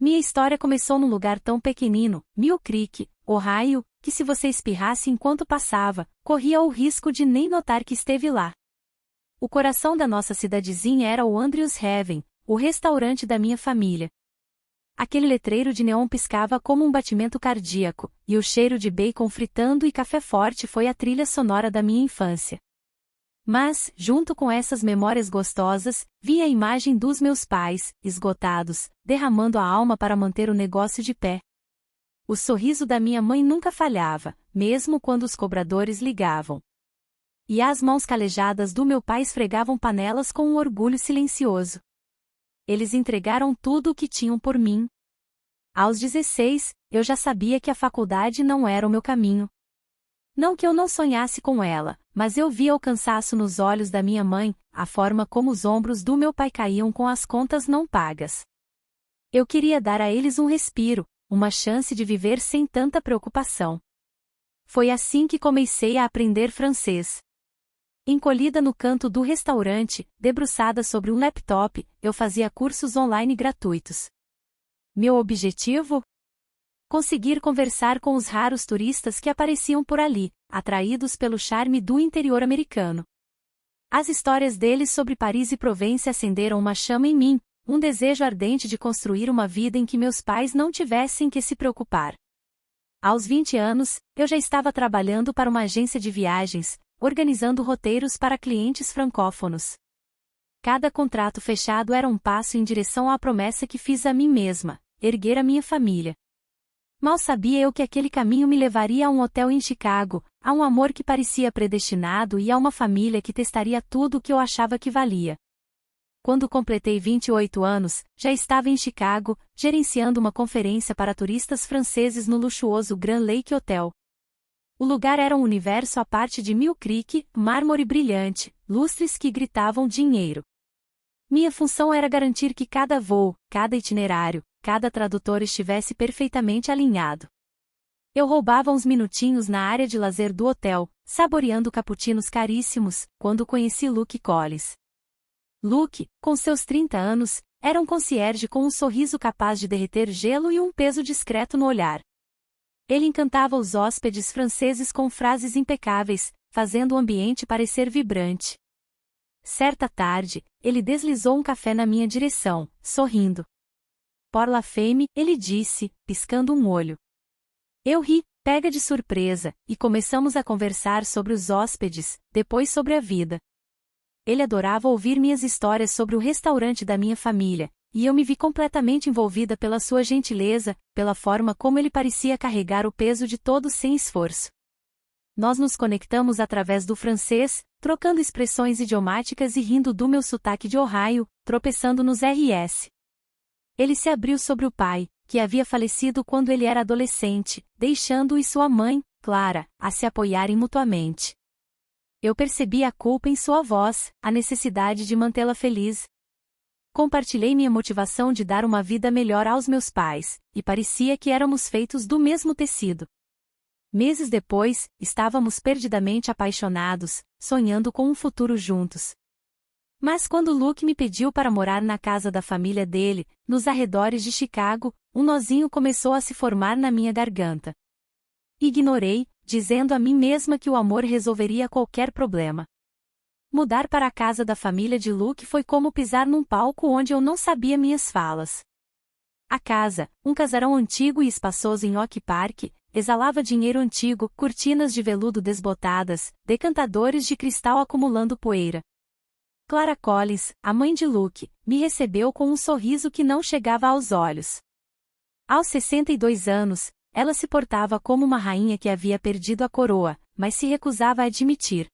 Minha história começou num lugar tão pequenino, Mill Creek, Ohio, que se você espirrasse enquanto passava, corria o risco de nem notar que esteve lá. O coração da nossa cidadezinha era o Andrews Heaven, o restaurante da minha família. Aquele letreiro de neon piscava como um batimento cardíaco, e o cheiro de bacon fritando e café forte foi a trilha sonora da minha infância. Mas, junto com essas memórias gostosas, vinha a imagem dos meus pais, esgotados, derramando a alma para manter o negócio de pé. O sorriso da minha mãe nunca falhava, mesmo quando os cobradores ligavam. E as mãos calejadas do meu pai esfregavam panelas com um orgulho silencioso. Eles entregaram tudo o que tinham por mim. Aos 16, eu já sabia que a faculdade não era o meu caminho. Não que eu não sonhasse com ela, mas eu via o cansaço nos olhos da minha mãe, a forma como os ombros do meu pai caíam com as contas não pagas. Eu queria dar a eles um respiro, uma chance de viver sem tanta preocupação. Foi assim que comecei a aprender francês. Encolhida no canto do restaurante, debruçada sobre um laptop, eu fazia cursos online gratuitos. Meu objetivo? Conseguir conversar com os raros turistas que apareciam por ali, atraídos pelo charme do interior americano. As histórias deles sobre Paris e Provence acenderam uma chama em mim, um desejo ardente de construir uma vida em que meus pais não tivessem que se preocupar. Aos 20 anos, eu já estava trabalhando para uma agência de viagens, organizando roteiros para clientes francófonos. Cada contrato fechado era um passo em direção à promessa que fiz a mim mesma, erguer a minha família. Mal sabia eu que aquele caminho me levaria a um hotel em Chicago, a um amor que parecia predestinado e a uma família que testaria tudo o que eu achava que valia. Quando completei 28 anos, já estava em Chicago, gerenciando uma conferência para turistas franceses no luxuoso Grand Lake Hotel. O lugar era um universo à parte de Mill Creek, mármore brilhante, lustres que gritavam dinheiro. Minha função era garantir que cada voo, cada itinerário, cada tradutor estivesse perfeitamente alinhado. Eu roubava uns minutinhos na área de lazer do hotel, saboreando cappuccinos caríssimos, quando conheci Luke Collins. Luke, com seus 30 anos, era um concierge com um sorriso capaz de derreter gelo e um peso discreto no olhar. Ele encantava os hóspedes franceses com frases impecáveis, fazendo o ambiente parecer vibrante. Certa tarde, ele deslizou um café na minha direção, sorrindo. Por la femme, ele disse, piscando um olho. Eu ri, pega de surpresa, e começamos a conversar sobre os hóspedes, depois sobre a vida. Ele adorava ouvir minhas histórias sobre o restaurante da minha família, e eu me vi completamente envolvida pela sua gentileza, pela forma como ele parecia carregar o peso de todos sem esforço. Nós nos conectamos através do francês, trocando expressões idiomáticas e rindo do meu sotaque de Ohio, tropeçando nos RS. Ele se abriu sobre o pai, que havia falecido quando ele era adolescente, deixando-o e sua mãe, Clara, a se apoiarem mutuamente. Eu percebi a culpa em sua voz, a necessidade de mantê-la feliz. Compartilhei minha motivação de dar uma vida melhor aos meus pais, e parecia que éramos feitos do mesmo tecido. Meses depois, estávamos perdidamente apaixonados, sonhando com um futuro juntos. Mas quando Luke me pediu para morar na casa da família dele, nos arredores de Chicago, um nozinho começou a se formar na minha garganta. Ignorei, dizendo a mim mesma que o amor resolveria qualquer problema. Mudar para a casa da família de Luke foi como pisar num palco onde eu não sabia minhas falas. A casa, um casarão antigo e espaçoso em Oak Park, exalava dinheiro antigo, cortinas de veludo desbotadas, decantadores de cristal acumulando poeira. Clara Collins, a mãe de Luke, me recebeu com um sorriso que não chegava aos olhos. Aos 62 anos, ela se portava como uma rainha que havia perdido a coroa, mas se recusava a admitir.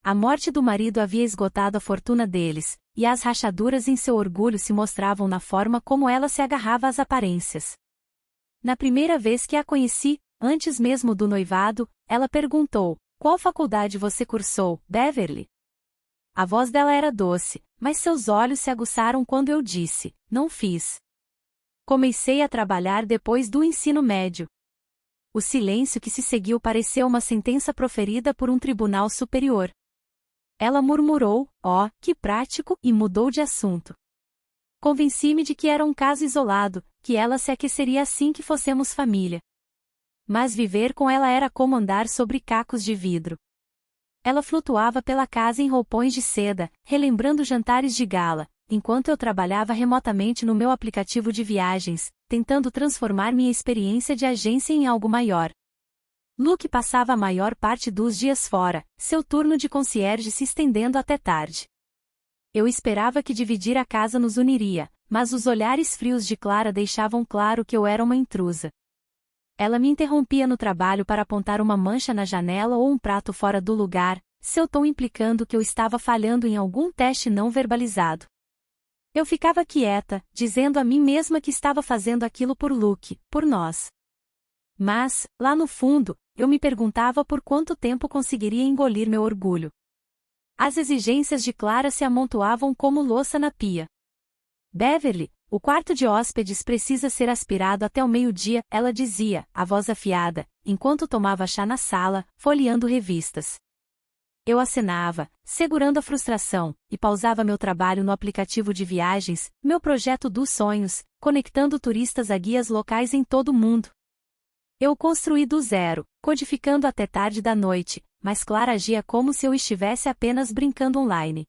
A morte do marido havia esgotado a fortuna deles, e as rachaduras em seu orgulho se mostravam na forma como ela se agarrava às aparências. Na primeira vez que a conheci, antes mesmo do noivado, ela perguntou: "Qual faculdade você cursou, Beverly?" A voz dela era doce, mas seus olhos se aguçaram quando eu disse: "Não fiz. Comecei a trabalhar depois do ensino médio." O silêncio que se seguiu pareceu uma sentença proferida por um tribunal superior. Ela murmurou: "Oh, que prático", e mudou de assunto. Convenci-me de que era um caso isolado, que ela se aqueceria assim que fossemos família. Mas viver com ela era como andar sobre cacos de vidro. Ela flutuava pela casa em roupões de seda, relembrando jantares de gala, enquanto eu trabalhava remotamente no meu aplicativo de viagens, tentando transformar minha experiência de agência em algo maior. Luke passava a maior parte dos dias fora, seu turno de concierge se estendendo até tarde. Eu esperava que dividir a casa nos uniria, mas os olhares frios de Clara deixavam claro que eu era uma intrusa. Ela me interrompia no trabalho para apontar uma mancha na janela ou um prato fora do lugar, seu tom implicando que eu estava falhando em algum teste não verbalizado. Eu ficava quieta, dizendo a mim mesma que estava fazendo aquilo por Luke, por nós. Mas, lá no fundo, eu me perguntava por quanto tempo conseguiria engolir meu orgulho. As exigências de Clara se amontoavam como louça na pia. Beverly, o quarto de hóspedes precisa ser aspirado até o meio-dia, ela dizia, a voz afiada, enquanto tomava chá na sala, folheando revistas. Eu acenava, segurando a frustração, e pausava meu trabalho no aplicativo de viagens, meu projeto dos sonhos, conectando turistas a guias locais em todo o mundo. Eu construí do zero, codificando até tarde da noite, mas Clara agia como se eu estivesse apenas brincando online.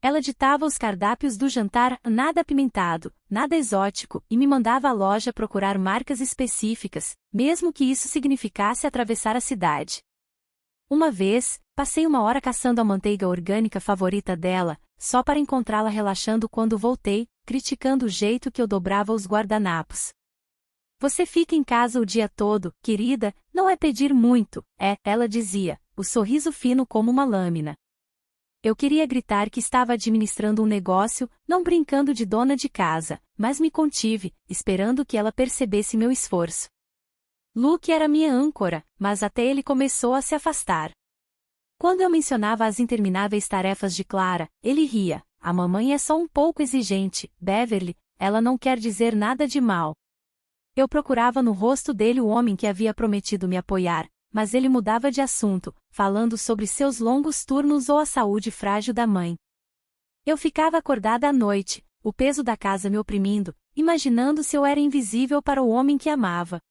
Ela ditava os cardápios do jantar, nada apimentado, nada exótico, e me mandava à loja procurar marcas específicas, mesmo que isso significasse atravessar a cidade. Uma vez, passei uma hora caçando a manteiga orgânica favorita dela, só para encontrá-la relaxando quando voltei, criticando o jeito que eu dobrava os guardanapos. Você fica em casa o dia todo, querida, não é pedir muito, ela dizia, o sorriso fino como uma lâmina. Eu queria gritar que estava administrando um negócio, não brincando de dona de casa, mas me contive, esperando que ela percebesse meu esforço. Luke era minha âncora, mas até ele começou a se afastar. Quando eu mencionava as intermináveis tarefas de Clara, ele ria, a mamãe é só um pouco exigente, Beverly, ela não quer dizer nada de mal. Eu procurava no rosto dele o homem que havia prometido me apoiar, mas ele mudava de assunto, falando sobre seus longos turnos ou a saúde frágil da mãe. Eu ficava acordada à noite, o peso da casa me oprimindo, imaginando se eu era invisível para o homem que amava.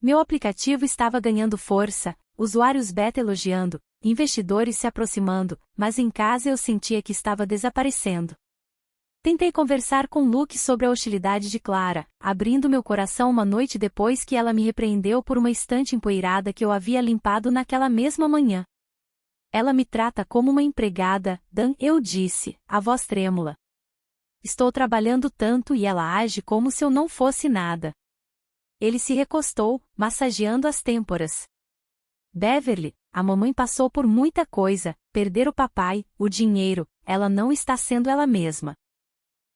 Meu aplicativo estava ganhando força, usuários beta elogiando, investidores se aproximando, mas em casa eu sentia que estava desaparecendo. Tentei conversar com Luke sobre a hostilidade de Clara, abrindo meu coração uma noite depois que ela me repreendeu por uma estante empoeirada que eu havia limpado naquela mesma manhã. Ela me trata como uma empregada, Dan, eu disse, a voz trêmula. Estou trabalhando tanto e ela age como se eu não fosse nada. Ele se recostou, massageando as têmporas. Beverly, a mamãe passou por muita coisa, perder o papai, o dinheiro, ela não está sendo ela mesma.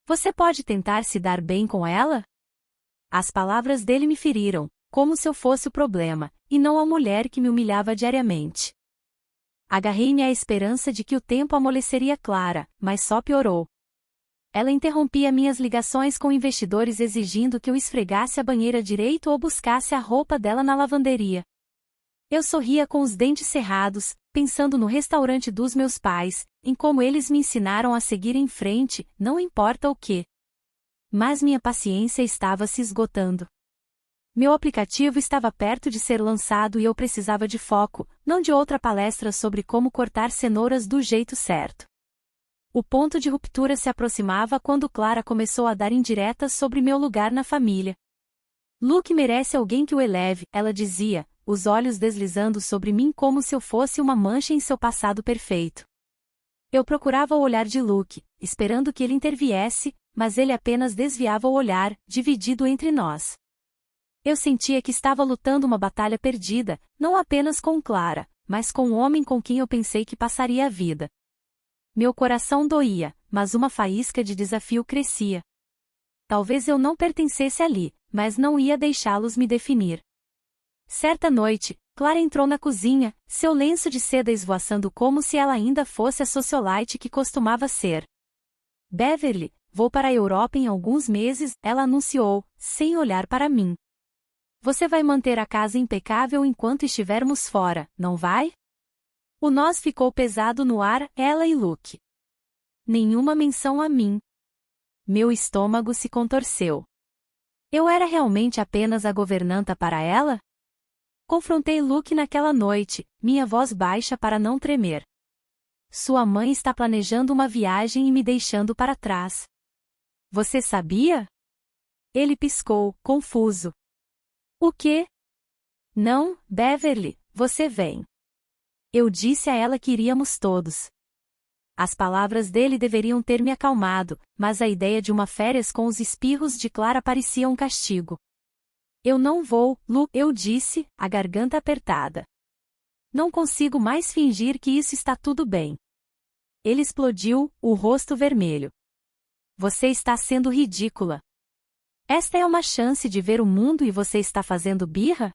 Você pode tentar se dar bem com ela? As palavras dele me feriram, como se eu fosse o problema, e não a mulher que me humilhava diariamente. Agarrei-me à esperança de que o tempo amoleceria Clara, mas só piorou. Ela interrompia minhas ligações com investidores exigindo que eu esfregasse a banheira direito ou buscasse a roupa dela na lavanderia. Eu sorria com os dentes cerrados, pensando no restaurante dos meus pais, em como eles me ensinaram a seguir em frente, não importa o que. Mas minha paciência estava se esgotando. Meu aplicativo estava perto de ser lançado e eu precisava de foco, não de outra palestra sobre como cortar cenouras do jeito certo. O ponto de ruptura se aproximava quando Clara começou a dar indiretas sobre meu lugar na família. Luke merece alguém que o eleve, ela dizia, os olhos deslizando sobre mim como se eu fosse uma mancha em seu passado perfeito. Eu procurava o olhar de Luke, esperando que ele interviesse, mas ele apenas desviava o olhar, dividido entre nós. Eu sentia que estava lutando uma batalha perdida, não apenas com Clara, mas com o homem com quem eu pensei que passaria a vida. Meu coração doía, mas uma faísca de desafio crescia. Talvez eu não pertencesse ali, mas não ia deixá-los me definir. Certa noite, Clara entrou na cozinha, seu lenço de seda esvoaçando como se ela ainda fosse a socialite que costumava ser. Beverly, vou para a Europa em alguns meses, ela anunciou, sem olhar para mim. Você vai manter a casa impecável enquanto estivermos fora, não vai? O nós ficou pesado no ar, ela e Luke. Nenhuma menção a mim. Meu estômago se contorceu. Eu era realmente apenas a governanta para ela? Confrontei Luke naquela noite, minha voz baixa para não tremer. Sua mãe está planejando uma viagem e me deixando para trás. Você sabia? Ele piscou, confuso. O quê? Não, Beverly, você vem. Eu disse a ela que iríamos todos. As palavras dele deveriam ter me acalmado, mas a ideia de uma férias com os espirros de Clara parecia um castigo. Eu não vou, Lu, eu disse, a garganta apertada. Não consigo mais fingir que isso está tudo bem. Ele explodiu, o rosto vermelho. Você está sendo ridícula. Esta é uma chance de ver o mundo e você está fazendo birra?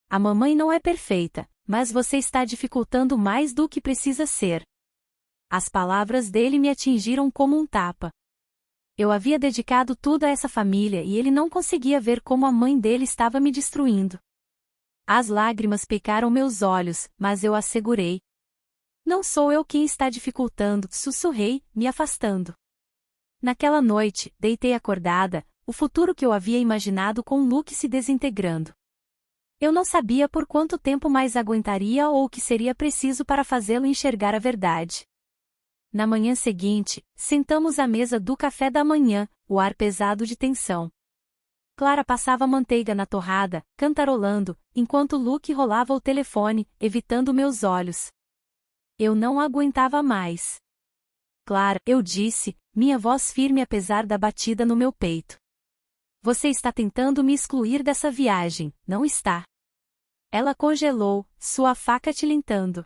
A mamãe não é perfeita, mas você está dificultando mais do que precisa ser. As palavras dele me atingiram como um tapa. Eu havia dedicado tudo a essa família e ele não conseguia ver como a mãe dele estava me destruindo. As lágrimas picaram meus olhos, mas eu assegurei. Não sou eu quem está dificultando, sussurrei, me afastando. Naquela noite, deitei acordada, o futuro que eu havia imaginado com Luke se desintegrando. Eu não sabia por quanto tempo mais aguentaria ou o que seria preciso para fazê-lo enxergar a verdade. Na manhã seguinte, sentamos à mesa do café da manhã, o ar pesado de tensão. Clara passava manteiga na torrada, cantarolando, enquanto Luke rolava o telefone, evitando meus olhos. Eu não aguentava mais. Clara, eu disse, minha voz firme apesar da batida no meu peito. Você está tentando me excluir dessa viagem, não está? Ela congelou, sua faca tilintando.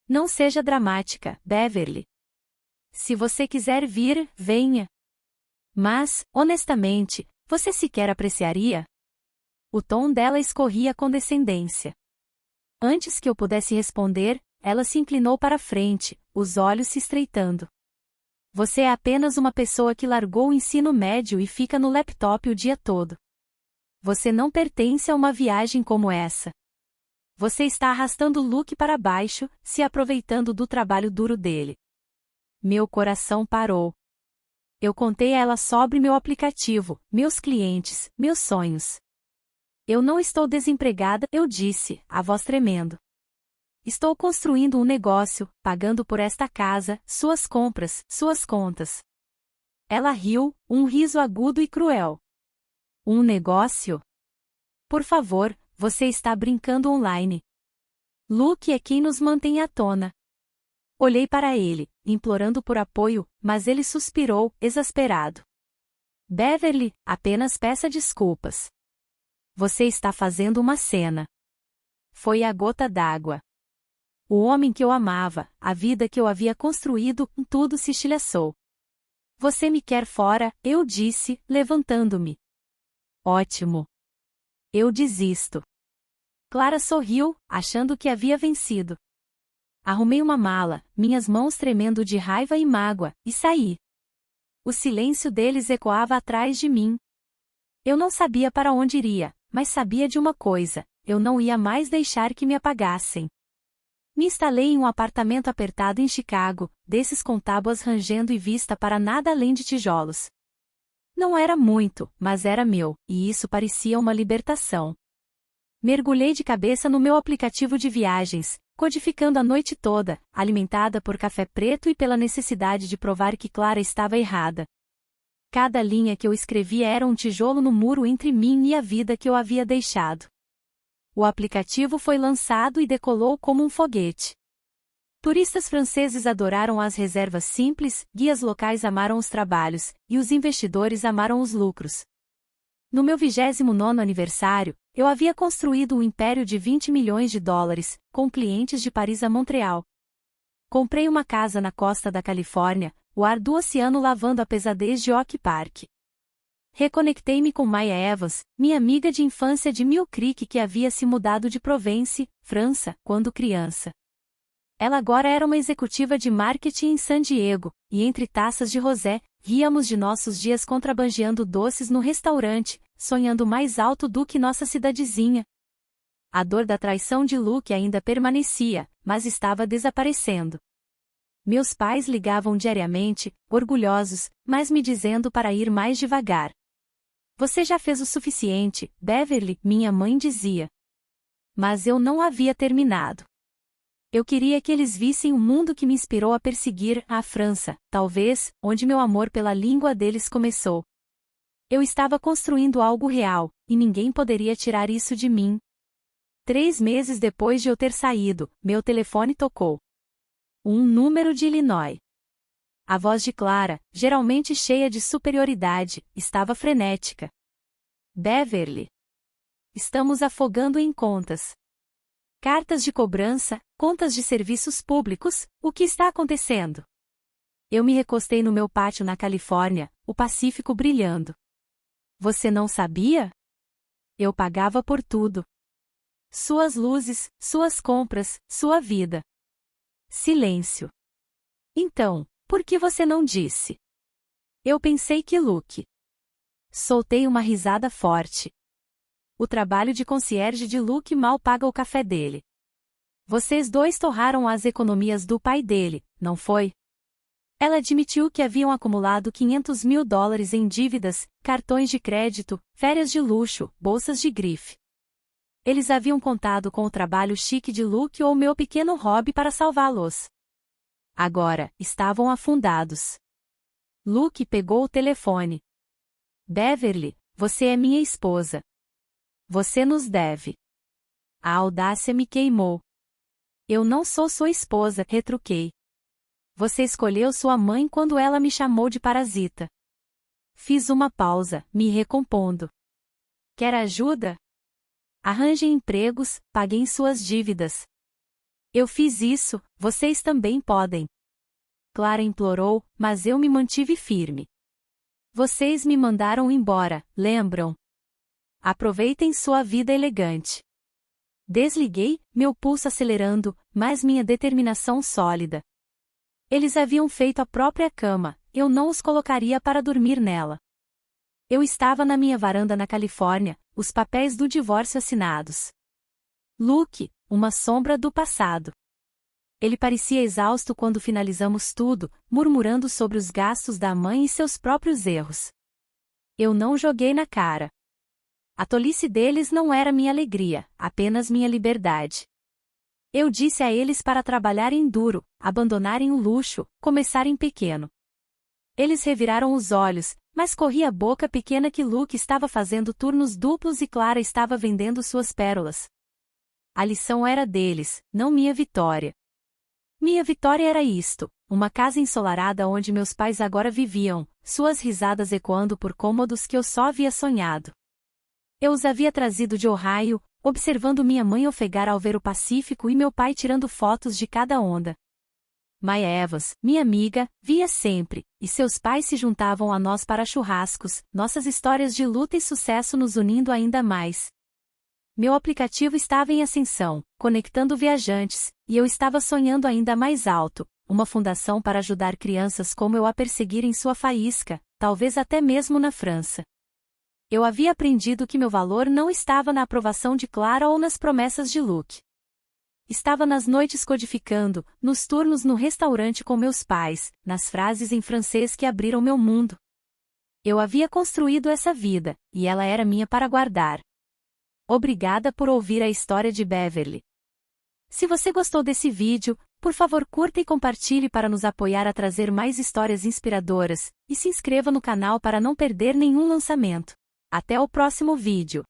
Não seja dramática, Beverly. Se você quiser vir, venha. Mas, honestamente, você sequer apreciaria? O tom dela escorria condescendência. Antes que eu pudesse responder, ela se inclinou para frente, os olhos se estreitando. Você é apenas uma pessoa que largou o ensino médio e fica no laptop o dia todo. Você não pertence a uma viagem como essa. Você está arrastando Luke para baixo, se aproveitando do trabalho duro dele. Meu coração parou. Eu contei a ela sobre meu aplicativo, meus clientes, meus sonhos. Eu não estou desempregada, eu disse, a voz tremendo. Estou construindo um negócio, pagando por esta casa, suas compras, suas contas. Ela riu, um riso agudo e cruel. Um negócio? Por favor, você está brincando online. Luke é quem nos mantém à tona. Olhei para ele, implorando por apoio, mas ele suspirou, exasperado. Beverly, apenas peça desculpas. Você está fazendo uma cena. Foi a gota d'água. O homem que eu amava, a vida que eu havia construído, tudo se estilhaçou. Você me quer fora, eu disse, levantando-me. Ótimo. Eu desisto. Clara sorriu, achando que havia vencido. Arrumei uma mala, minhas mãos tremendo de raiva e mágoa, e saí. O silêncio deles ecoava atrás de mim. Eu não sabia para onde iria, mas sabia de uma coisa, eu não ia mais deixar que me apagassem. Me instalei em um apartamento apertado em Chicago, desses com tábuas rangendo e vista para nada além de tijolos. Não era muito, mas era meu, e isso parecia uma libertação. Mergulhei de cabeça no meu aplicativo de viagens, codificando a noite toda, alimentada por café preto e pela necessidade de provar que Clara estava errada. Cada linha que eu escrevia era um tijolo no muro entre mim e a vida que eu havia deixado. O aplicativo foi lançado e decolou como um foguete. Turistas franceses adoraram as reservas simples, guias locais amaram os trabalhos, e os investidores amaram os lucros. No meu 29º aniversário, eu havia construído um império de 20 milhões de dólares, com clientes de Paris a Montreal. Comprei uma casa na costa da Califórnia, o ar do oceano lavando a pesadez de Oak Park. Reconectei-me com Maya Evans, minha amiga de infância de Mill Creek que havia se mudado de Provence, França, quando criança. Ela agora era uma executiva de marketing em San Diego, e entre taças de rosé, ríamos de nossos dias contrabandeando doces no restaurante, sonhando mais alto do que nossa cidadezinha. A dor da traição de Luke ainda permanecia, mas estava desaparecendo. Meus pais ligavam diariamente, orgulhosos, mas me dizendo para ir mais devagar. Você já fez o suficiente, Beverly, minha mãe dizia. Mas eu não havia terminado. Eu queria que eles vissem o mundo que me inspirou a perseguir a França, talvez, onde meu amor pela língua deles começou. Eu estava construindo algo real, e ninguém poderia tirar isso de mim. 3 meses depois de eu ter saído, meu telefone tocou. Um número de Illinois. A voz de Clara, geralmente cheia de superioridade, estava frenética. Beverly. Estamos afogando em contas. Cartas de cobrança, contas de serviços públicos, o que está acontecendo? Eu me recostei no meu pátio na Califórnia, o Pacífico brilhando. Você não sabia? Eu pagava por tudo. Suas luzes, suas compras, sua vida. Silêncio. Então, por que você não disse? Eu pensei que Luke. Soltei uma risada forte. O trabalho de concierge de Luke mal paga o café dele. Vocês dois torraram as economias do pai dele, não foi? Ela admitiu que haviam acumulado $500 mil em dívidas, cartões de crédito, férias de luxo, bolsas de grife. Eles haviam contado com o trabalho chique de Luke ou meu pequeno hobby para salvá-los. Agora, estavam afundados. Luke pegou o telefone. Beverly, você é minha esposa. Você nos deve. A audácia me queimou. Eu não sou sua esposa, retruquei. Você escolheu sua mãe quando ela me chamou de parasita. Fiz uma pausa, me recompondo. Quer ajuda? Arranjem empregos, paguem suas dívidas. Eu fiz isso, vocês também podem. Clara implorou, mas eu me mantive firme. Vocês me mandaram embora, lembram? Aproveitem sua vida elegante. Desliguei, meu pulso acelerando, mas minha determinação sólida. Eles haviam feito a própria cama, eu não os colocaria para dormir nela. Eu estava na minha varanda na Califórnia, os papéis do divórcio assinados. Luke, uma sombra do passado. Ele parecia exausto quando finalizamos tudo, murmurando sobre os gastos da mãe e seus próprios erros. Eu não joguei na cara. A tolice deles não era minha alegria, apenas minha liberdade. Eu disse a eles para trabalharem duro, abandonarem o luxo, começarem pequeno. Eles reviraram os olhos, mas corri a boca pequena que Luke estava fazendo turnos duplos e Clara estava vendendo suas pérolas. A lição era deles, não minha vitória. Minha vitória era isto, uma casa ensolarada onde meus pais agora viviam, suas risadas ecoando por cômodos que eu só havia sonhado. Eu os havia trazido de Ohio, observando minha mãe ofegar ao ver o Pacífico e meu pai tirando fotos de cada onda. Maya Evans, minha amiga, via sempre, e seus pais se juntavam a nós para churrascos, nossas histórias de luta e sucesso nos unindo ainda mais. Meu aplicativo estava em ascensão, conectando viajantes, e eu estava sonhando ainda mais alto, uma fundação para ajudar crianças como eu a perseguir em sua faísca, talvez até mesmo na França. Eu havia aprendido que meu valor não estava na aprovação de Clara ou nas promessas de Luke. Estava nas noites codificando, nos turnos no restaurante com meus pais, nas frases em francês que abriram meu mundo. Eu havia construído essa vida, e ela era minha para guardar. Obrigada por ouvir a história de Beverly. Se você gostou desse vídeo, por favor curta e compartilhe para nos apoiar a trazer mais histórias inspiradoras, e se inscreva no canal para não perder nenhum lançamento. Até o próximo vídeo.